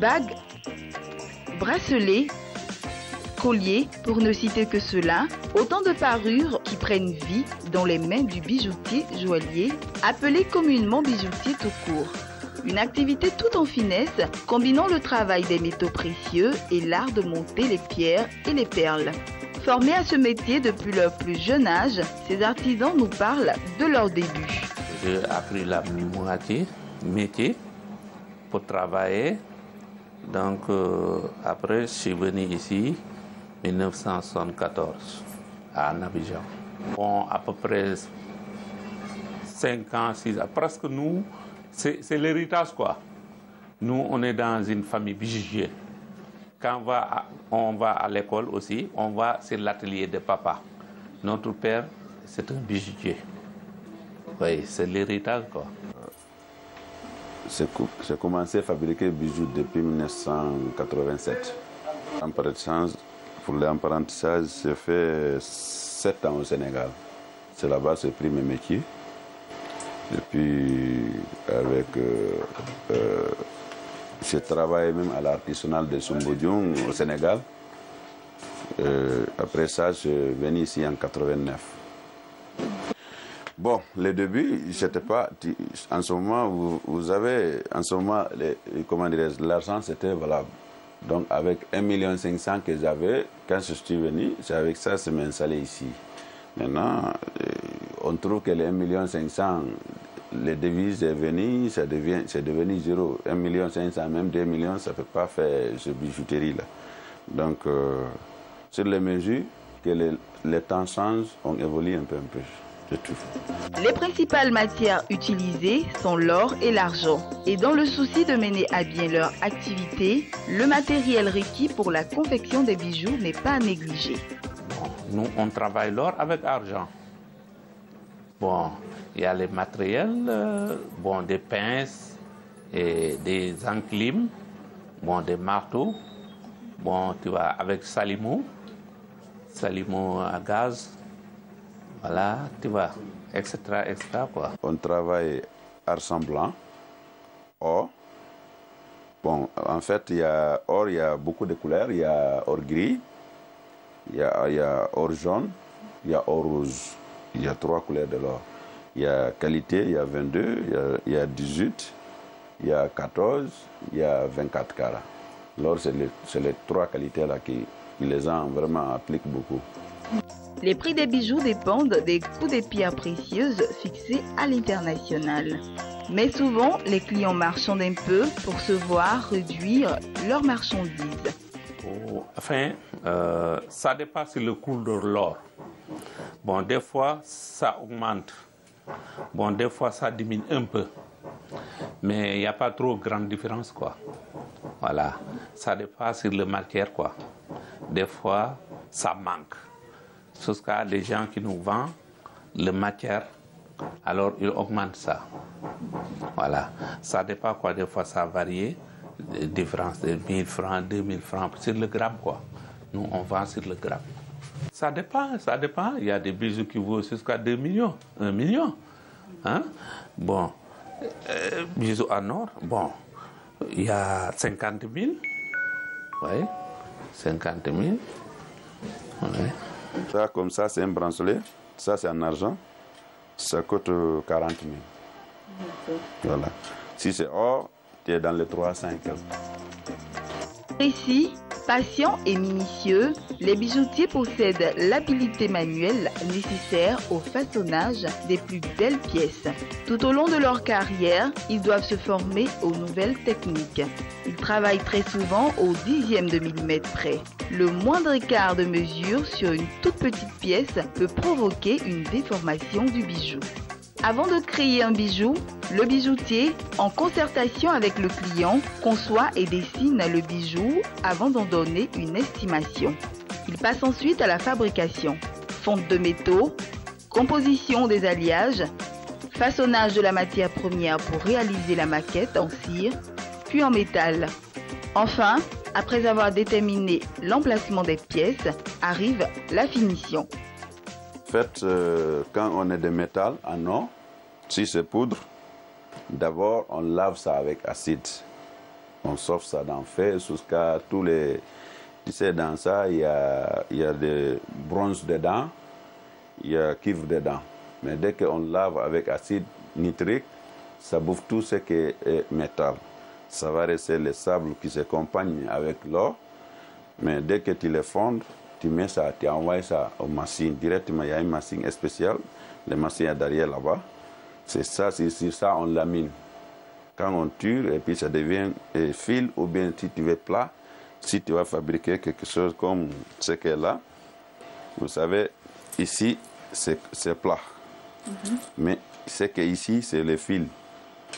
Bagues, bracelets, colliers, pour ne citer que cela, autant de parures qui prennent vie dans les mains du bijoutier joaillier, appelé communément bijoutier tout court. Une activité tout en finesse, combinant le travail des métaux précieux et l'art de monter les pierres et les perles. Formés à ce métier depuis leur plus jeune âge, ces artisans nous parlent de leur début. J'ai appris la moitié métier pour travailler. Donc après, je suis venu ici en 1974 à Abidjan. Bon, à peu près 5 ans, 6 ans, presque nous, c'est l'héritage quoi. Nous, on est dans une famille bijoutier. Quand on va à l'école aussi, on va sur l'atelier de papa. Notre père, c'est un bijoutier. Oui, c'est l'héritage quoi. J'ai commencé à fabriquer des bijoux depuis 1987. Pour l'apprentissage, j'ai fait 7 ans au Sénégal. C'est là-bas que j'ai pris mes métiers. Et puis, j'ai travaillé même à l'artisanal de Soumbodion au Sénégal. Après ça, je suis venu ici en 89. Bon, le début, j'étais pas. En ce moment, vous avez. En ce moment, l'argent, c'était valable. Donc, avec 1,5 million que j'avais, quand je suis venu, c'est avec ça que je m'installé ici. Maintenant, on trouve que les 1,5 million, les devises est venu, c'est devenu zéro. 1,5 million, même 2 millions, ça ne peut pas faire ce bijouterie là. Donc, sur les mesures que les temps changent, on évolue un peu. C'est tout. Les principales matières utilisées sont l'or et l'argent. Et dans le souci de mener à bien leur activité, le matériel requis pour la confection des bijoux n'est pas à négliger. Nous, on travaille l'or avec argent. Bon, il y a les matériels, bon, des pinces, et des enclumes, bon, des marteaux, bon, tu vois, avec salimo à gaz, voilà, tu vois, etc., quoi. On travaille argent blanc, or. Bon, en fait, il y a beaucoup de couleurs. Il y a or gris, il y a or jaune, il y a or rose. Il y a 3 couleurs de l'or. Il y a qualité, il y a 22, il y a 18, il y a 14, il y a 24 carats. L'or, c'est les 3 qualités-là qui les gens vraiment appliquent beaucoup. Les prix des bijoux dépendent des coûts des pierres précieuses fixés à l'international. Mais souvent, les clients marchandent un peu pour se voir réduire leurs marchandises. Enfin, ça dépasse le coût de l'or. Bon, des fois, ça augmente. Bon, des fois, ça diminue un peu. Mais il n'y a pas trop grande différence, quoi. Voilà. Ça dépasse sur le matière, quoi. Des fois, ça manque. Jusqu'à des gens qui nous vendent le matière, alors ils augmentent ça. Voilà. Ça dépend, quoi. Des fois, ça varie. Différence de 1000 francs, 2000 francs, sur le gramme, quoi. Nous, on vend sur le gramme. Ça dépend. Il y a des bijoux qui vaut jusqu'à 2 millions, 1 million. Hein? Bon, bijoux en or, bon, il y a 50 000. Oui, 50 000. Oui. Ça, comme ça, c'est un bracelet. Ça, c'est en argent. Ça coûte 40 000. Voilà. Si c'est or, tu es dans les 300. Ici, patients et minutieux, les bijoutiers possèdent l'habileté manuelle nécessaire au façonnage des plus belles pièces. Tout au long de leur carrière, ils doivent se former aux nouvelles techniques. Ils travaillent très souvent au 10e de millimètre près. Le moindre écart de mesure sur une toute petite pièce peut provoquer une déformation du bijou. Avant de créer un bijou, le bijoutier, en concertation avec le client, conçoit et dessine le bijou avant d'en donner une estimation. Il passe ensuite à la fabrication. Fonte de métaux, composition des alliages, façonnage de la matière première pour réaliser la maquette en cire, puis en métal. Enfin, après avoir déterminé l'emplacement des pièces, arrive la finition. En fait, quand on est de métal en or, si c'est poudre, d'abord on lave ça avec acide. On sauve ça dans fer jusqu'à tous les... Tu sais, dans ça, il y a des bronzes dedans, il y a cuivre dedans. Mais dès qu'on lave avec acide nitrique, ça bouffe tout ce qui est métal. Ça va rester les sables qui s'accompagnent avec l'or. Mais dès que tu les fondes, tu mets ça, tu envoies ça aux machines directement. Il y a une machine spéciale, les machines derrière là-bas. C'est ça, c'est sur ça on lamine. Quand on tire, et puis ça devient fil, ou bien si tu veux plat, si tu vas fabriquer quelque chose comme ce qu'est là, vous savez, ici, c'est plat. Mais ce qui est ici, c'est le fil.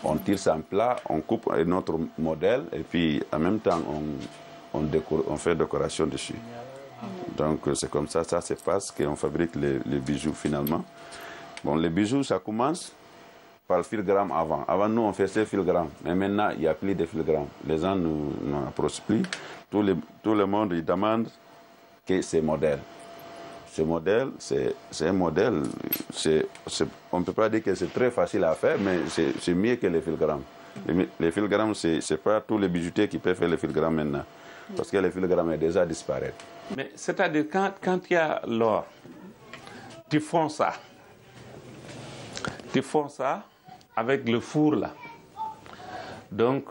On tire ça en plat, on coupe notre modèle, et puis en même temps, on fait décoration dessus. Donc c'est comme ça se passe qu'on fabrique les bijoux finalement. Bon, les bijoux, ça commence par le filigrane avant. Avant, nous, on faisait filigrane. Mais maintenant, il n'y a plus de filigrane. Les gens ne nous approchent plus. Tout le monde il demande que ces modèles. Ce modèle, c'est un modèle. On ne peut pas dire que c'est très facile à faire, mais c'est mieux que les filigranes. Les filigranes, ce n'est pas tous les bijoutiers qui peuvent faire les filigranes maintenant. Parce que les filigranes est déjà disparu. Mais c'est-à-dire, quand il y a l'or, tu fonds ça. Tu fonds ça avec le four là. Donc,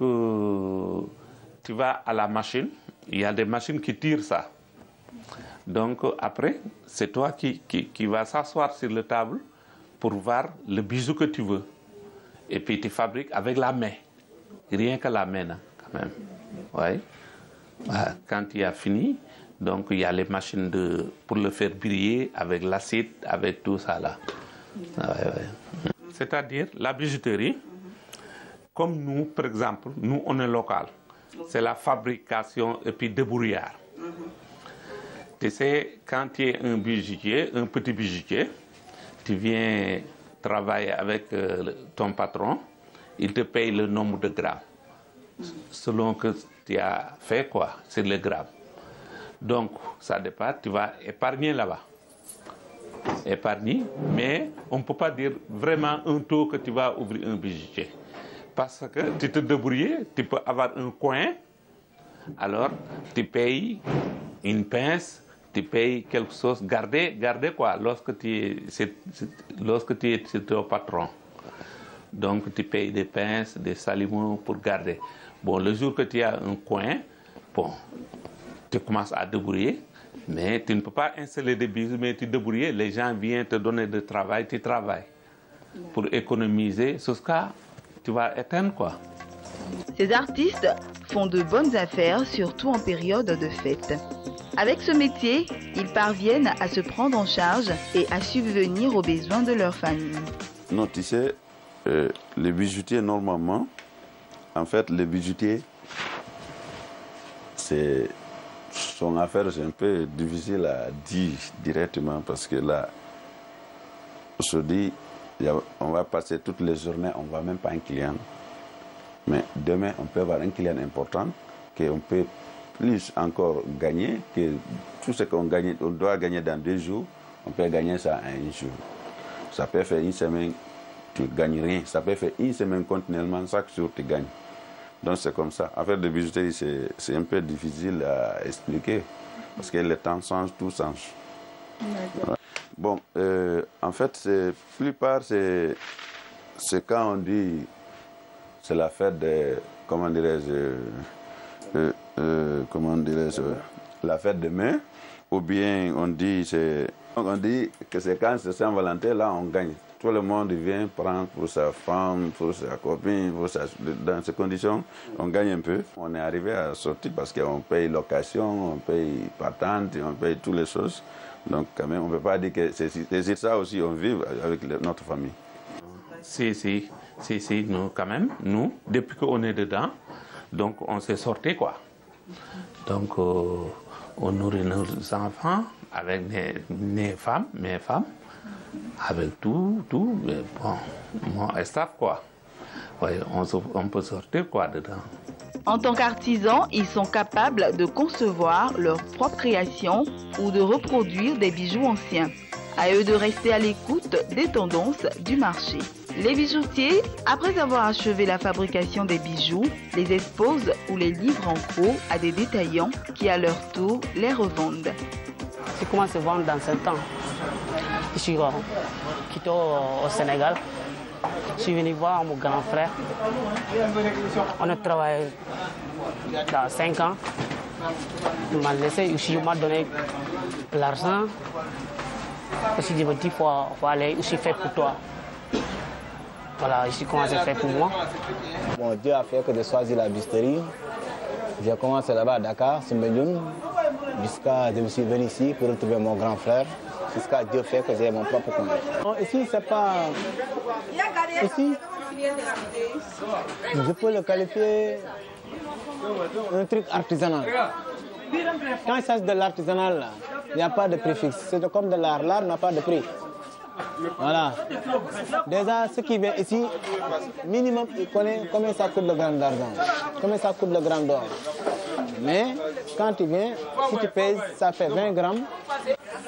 tu vas à la machine. Il y a des machines qui tirent ça. Donc, après, c'est toi qui vas s'asseoir sur la table pour voir le bijou que tu veux. Et puis, tu fabriques avec la main. Rien que la main, hein, quand même. Ouais. Quand il a fini, donc il y a les machines pour le faire briller avec l'acide, avec tout ça là. Ouais. C'est-à-dire la bijouterie, comme nous, par exemple, nous on est local. C'est la fabrication et puis débrouillard. Tu sais, quand tu es un bijoutier, un petit bijoutier, tu viens travailler avec ton patron, il te paye le nombre de grammes. Selon que tu as fait quoi, c'est le gramme. Donc, ça dépend, tu vas épargner là-bas. Épargner, mais on ne peut pas dire vraiment un taux que tu vas ouvrir un bijoutier. Parce que tu te débrouilles, tu peux avoir un coin, alors tu payes une pince, tu payes quelque chose, garder quoi, lorsque tu es ton patron. Donc tu payes des pinces, des salimons pour garder. Bon, le jour que tu as un coin, bon, tu commences à débrouiller, mais tu ne peux pas installer des bijoux, mais tu débrouilles, les gens viennent te donner du travail, tu travailles pour économiser, jusqu'à tu vas éteindre quoi. Ces artistes font de bonnes affaires, surtout en période de fête. Avec ce métier, ils parviennent à se prendre en charge et à subvenir aux besoins de leur famille. Non, tu sais, les bijoutiers, normalement, en fait, les bijoutiers, son affaire, c'est un peu difficile à dire directement parce que là, aujourd'hui, on va passer toutes les journées, on ne voit même pas un client. Mais demain, on peut avoir un client important qu'on peut plus encore gagner que tout ce qu'on gagne, on doit gagner dans 2 jours, on peut gagner ça en 1 jour. Ça peut faire une semaine, tu ne gagnes rien. Ça peut faire une semaine continuellement, chaque jour tu gagnes. Donc c'est comme ça. Affaire de bijouterie, c'est un peu difficile à expliquer parce que le temps change, tout change. Voilà. Bon, en fait, la plupart, c'est quand on dit c'est la fête de, comment dirais-je, la fête de mai, ou bien on dit que c'est quand c'est Saint-Valentin, là on gagne. Tout le monde vient prendre pour sa femme, pour sa copine, dans ces conditions, on gagne un peu. On est arrivé à sortir parce qu'on paye location, on paye patente, on paye toutes les choses. Donc quand même, on ne peut pas dire que c'est ça aussi, on vit avec notre famille. Si, nous quand même, nous, depuis qu'on est dedans, donc on s'est sorti quoi. Donc on nourrit nos enfants avec mes femmes, avec tout, mais bon, mon staff quoi. Ouais, on peut sortir quoi dedans. En tant qu'artisans, ils sont capables de concevoir leur propre création ou de reproduire des bijoux anciens. À eux de rester à l'écoute des tendances du marché. Les bijoutiers, après avoir achevé la fabrication des bijoux, les exposent ou les livrent en gros à des détaillants qui à leur tour les revendent. C'est comment se vendre dans ce temps. Je suis quitté au Sénégal. Je suis venu voir mon grand frère. On a travaillé dans 5 ans. Il m'a laissé, il m'a donné l'argent. Aussi, je me dis, il faut aller, je suis fait pour toi. Voilà, je suis commencé à faire pour moi. Bon, Dieu a fait que j'ai choisi la bijouterie. J'ai commencé là-bas à Dakar, Soumbédioune, jusqu'à je me suis venu ici pour retrouver mon grand frère, jusqu'à Dieu fait que j'ai mon propre compte. Ici, c'est pas... Ici, je peux le qualifier un truc artisanal. Quand il s'agit de l'artisanal, il n'y a pas de prix fixe. C'est comme de l'art. L'art n'a pas de prix. Voilà. Déjà, ceux qui viennent ici, minimum, ils connaissent combien ça coûte le gramme d'argent, combien ça coûte le gramme d'or. Mais quand tu viens, si tu pèses, ça fait 20 grammes,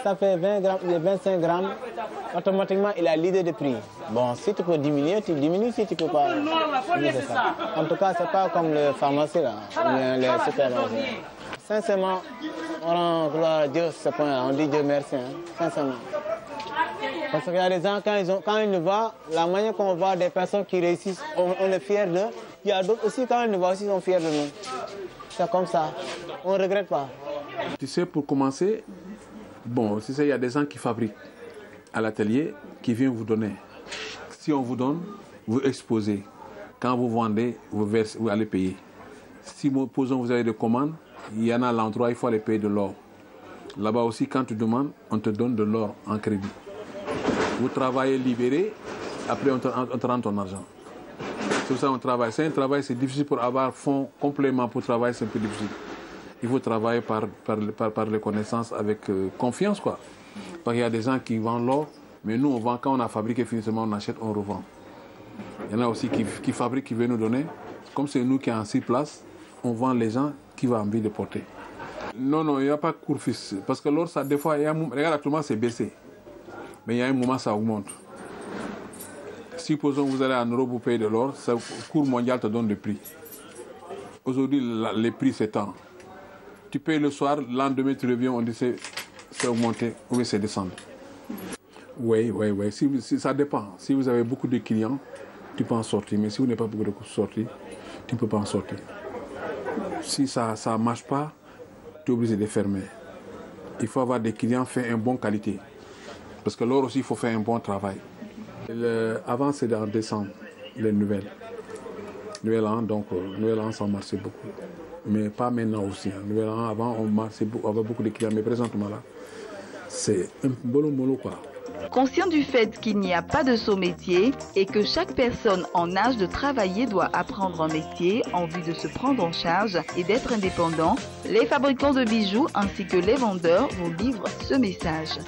ça fait 20 grammes, il y a 25 grammes, automatiquement, il a l'idée de prix. Bon, si tu peux diminuer, tu diminues, si tu ne peux pas. Ça. En tout cas, ce n'est pas comme le pharmacie, là, ou bien les supermarchés. Sincèrement, on rend gloire à Dieu ce point-là, on dit Dieu merci, hein, sincèrement. Parce qu'il y a des gens, quand ils nous voient, la manière qu'on voit des personnes qui réussissent, on est fiers d'eux. Il y a d'autres aussi, quand ils nous voient aussi, ils sont fiers de nous. C'est comme ça. On ne regrette pas. Tu sais, pour commencer, bon, tu sais, il y a des gens qui fabriquent à l'atelier, qui viennent vous donner. Si on vous donne, vous exposez. Quand vous vendez, vous allez payer. Si, supposons, vous avez des commandes, il y en a à l'endroit, il faut aller payer de l'or. Là-bas aussi, quand tu demandes, on te donne de l'or en crédit. Vous travaillez libéré, après on te rend ton argent. C'est pour ça qu'on travaille. C'est un travail, c'est difficile pour avoir fonds complément pour travailler, c'est un peu difficile. Il faut travailler par les connaissances avec confiance, quoi. Parce qu'il y a des gens qui vendent l'or, mais nous, on vend, quand on a fabriqué finalement, on achète, on revend. Il y en a aussi qui fabriquent, qui veulent nous donner. Comme c'est nous qui sommes en 6 places, on vend les gens qui ont envie de porter. Non, il n'y a pas de cours fixe. Parce que l'or, ça, des fois, regarde, actuellement, c'est baissé. Mais il y a un moment, ça augmente. Supposons que vous allez en Europe, vous payez de l'or, le cours mondial te donne le prix. Aujourd'hui, les prix s'étendent. Tu payes le soir, le lendemain, tu reviens, on dit c'est augmenté ou bien c'est descendu. Oui. Ça dépend. Si vous avez beaucoup de clients, tu peux en sortir. Mais si vous n'avez pas beaucoup de sorties, tu ne peux pas en sortir. Si ça ne marche pas, tu es obligé de fermer. Il faut avoir des clients faits en bonne qualité. Parce que l'or aussi, il faut faire un bon travail. Avant, c'était en décembre, les nouvelles. Nouvel an, donc, Nouvel an, ça marchait beaucoup. Mais pas maintenant aussi. Hein. Nouvel an, avant, on avait beaucoup de clients. Mais présentement, là, c'est un mollo, quoi. Conscient du fait qu'il n'y a pas de saut métier et que chaque personne en âge de travailler doit apprendre un métier en vue de se prendre en charge et d'être indépendant, les fabricants de bijoux ainsi que les vendeurs vous livrent ce message.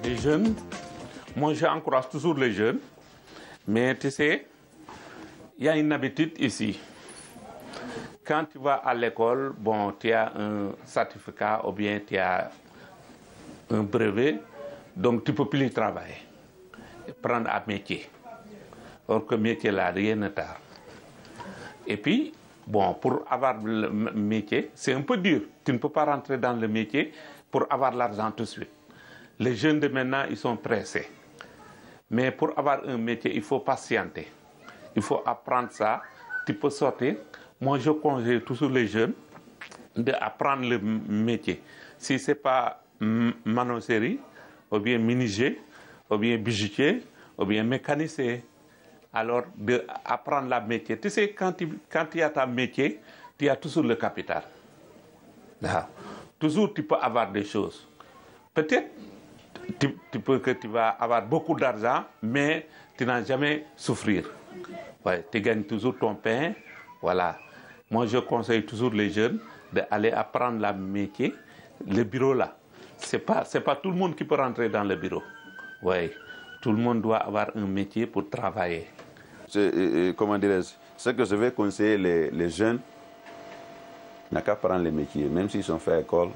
Les jeunes, moi j'encourage toujours les jeunes, mais tu sais, il y a une habitude ici. Quand tu vas à l'école, bon, tu as un certificat ou bien tu as un brevet, donc tu ne peux plus travailler, prendre un métier. Or que métier là, rien ne tarde. Et puis, bon, pour avoir le métier, c'est un peu dur. Tu ne peux pas rentrer dans le métier pour avoir l'argent tout de suite. Les jeunes de maintenant, ils sont pressés. Mais pour avoir un métier, il faut patienter. Il faut apprendre ça. Tu peux sortir. Moi, je conseille toujours les jeunes d'apprendre le métier. Si ce n'est pas manosserie, ou bien menuisier, ou bien bijoutier, ou bien mécanicien, alors d'apprendre le métier. Tu sais, quand tu as ton métier, tu as toujours le capital. Toujours, tu peux avoir des choses. Peut-être tu vas avoir beaucoup d'argent, mais tu n'as jamais souffrir. Ouais, tu gagnes toujours ton pain. Voilà. Moi, je conseille toujours les jeunes d'aller apprendre le métier, le bureau là. C'est pas tout le monde qui peut rentrer dans le bureau. Ouais. Tout le monde doit avoir un métier pour travailler. Comment dirais-je, ce que je vais conseiller les jeunes, n'a qu'à prendre les métiers, même s'ils sont fait à l'école.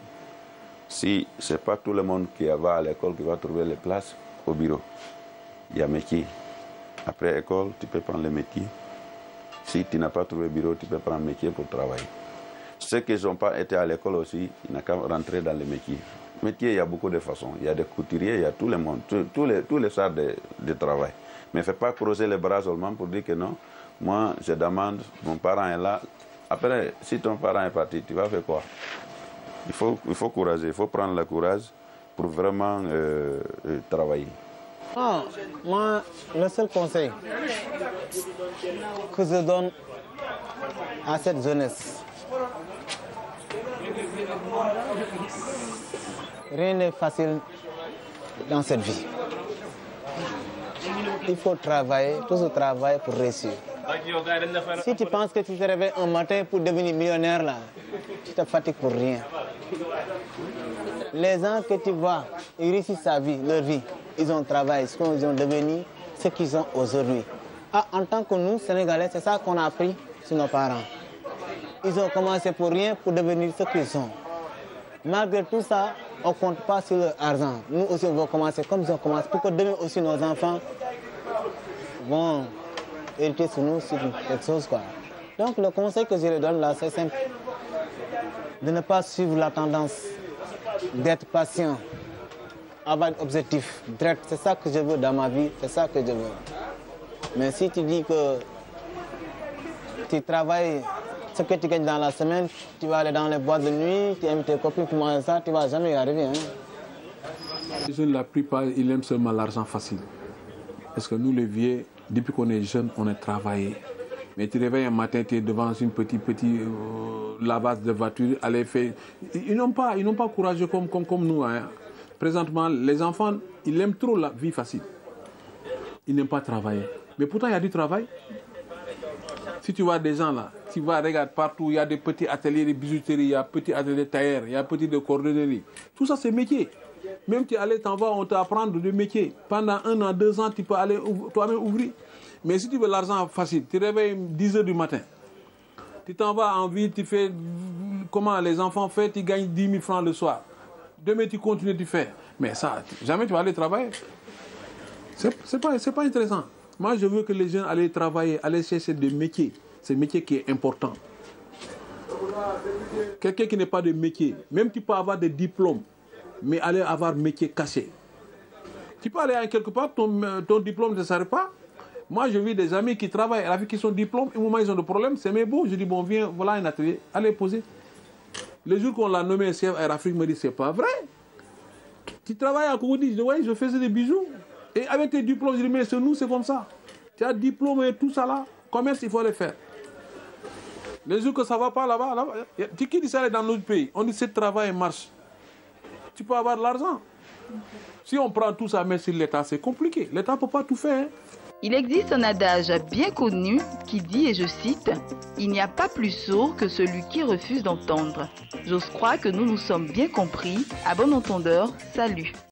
Si ce n'est pas tout le monde qui va à l'école qui va trouver les places au bureau, il y a métier. Après école, tu peux prendre le métier. Si tu n'as pas trouvé bureau, tu peux prendre un métier pour travailler. Ceux qui n'ont pas été à l'école aussi, ils n'ont qu'à rentrer dans les métiers. Métier, il y a beaucoup de façons. Il y a des couturiers, il y a tout le monde, tous les sortes de travail. Mais il ne faut pas creuser les bras seulement pour dire que non, moi je demande, mon parent est là. Après, si ton parent est parti, tu vas faire quoi? Il faut courager, il faut prendre le courage pour vraiment travailler. Ah, moi, le seul conseil que je donne à cette jeunesse, rien n'est facile dans cette vie. Il faut travailler, tout ce travail pour réussir. Si tu penses que tu te réveilles un matin pour devenir millionnaire, là, tu te fatigues pour rien. Les gens que tu vois, ils réussissent leur vie. Ils ont travaillé, ils ont devenu ce qu'ils sont aujourd'hui. Ah, en tant que nous, Sénégalais, c'est ça qu'on a appris sur nos parents. Ils ont commencé pour rien pour devenir ce qu'ils sont. Malgré tout ça, on ne compte pas sur leur argent. Nous aussi, on va commencer comme ils ont commencé pour que demain aussi nos enfants vont hériter sur nous sur quelque chose, quoi. Donc le conseil que je leur donne là, c'est simple. De ne pas suivre la tendance, d'être patient, avoir un objectif direct. C'est ça que je veux dans ma vie, c'est ça que je veux. Mais si tu dis que tu travailles ce que tu gagnes dans la semaine, tu vas aller dans les boîtes de nuit, tu aimes tes copines pour manger ça, tu ne vas jamais y arriver. Hein? Les jeunes, la plupart, ils aiment seulement l'argent facile. Parce que nous, les vieux, depuis qu'on est jeunes, on a travaillé. Mais tu te réveilles un matin, tu es devant une petite lavage de voiture, allez faire. Ils n'ont pas courageux comme nous. Hein. Présentement, les enfants, ils aiment trop la vie facile. Ils n'aiment pas travailler. Mais pourtant, il y a du travail. Si tu vois des gens là, tu vas regarder partout, il y a des petits ateliers de bijouterie, il y a des petits ateliers de tailleur, il y a des petits de cordonnerie. Tout ça, c'est métier. Même tu allais t'en vas, on t'apprend de métier. Pendant 1 an, 2 ans, tu peux aller toi-même ouvrir. Mais si tu veux l'argent facile, tu te réveilles 10 h du matin. Tu t'en vas en ville, tu fais comment les enfants font, tu gagnes 10 000 francs le soir. Demain, tu continues de faire. Mais ça, jamais tu vas aller travailler. C'est pas intéressant. Moi, je veux que les jeunes aillent travailler, aller chercher des métiers. C'est le métier qui est important. Quelqu'un qui n'est pas de métier, même tu peux avoir des diplômes, mais aller avoir métier caché. Tu peux aller quelque part, ton diplôme ne sert pas. Moi, je vis des amis qui travaillent avec qui sont diplômes, au moment où ils ont des problèmes, c'est mes beaux. Je dis, bon, viens, voilà un atelier, allez poser. Le jour qu'on l'a nommé chef Air Afrique, me dit, c'est pas vrai. Tu travailles à Cocody, je dis, oui, je faisais des bijoux. Et avec tes diplômes, je dis, mais c'est nous, c'est comme ça. Tu as diplôme et tout ça là, commerce, il faut le faire. Les jours que ça ne va pas là-bas, tu quittes ça dans notre pays, on dit, ce travail marche. Tu peux avoir de l'argent. Si on prend tout ça, mais sur l'État, c'est compliqué. L'État ne peut pas tout faire. Hein. Il existe un adage bien connu qui dit, et je cite, « Il n'y a pas plus sourd que celui qui refuse d'entendre ». J'ose croire que nous nous sommes bien compris. À bon entendeur, salut.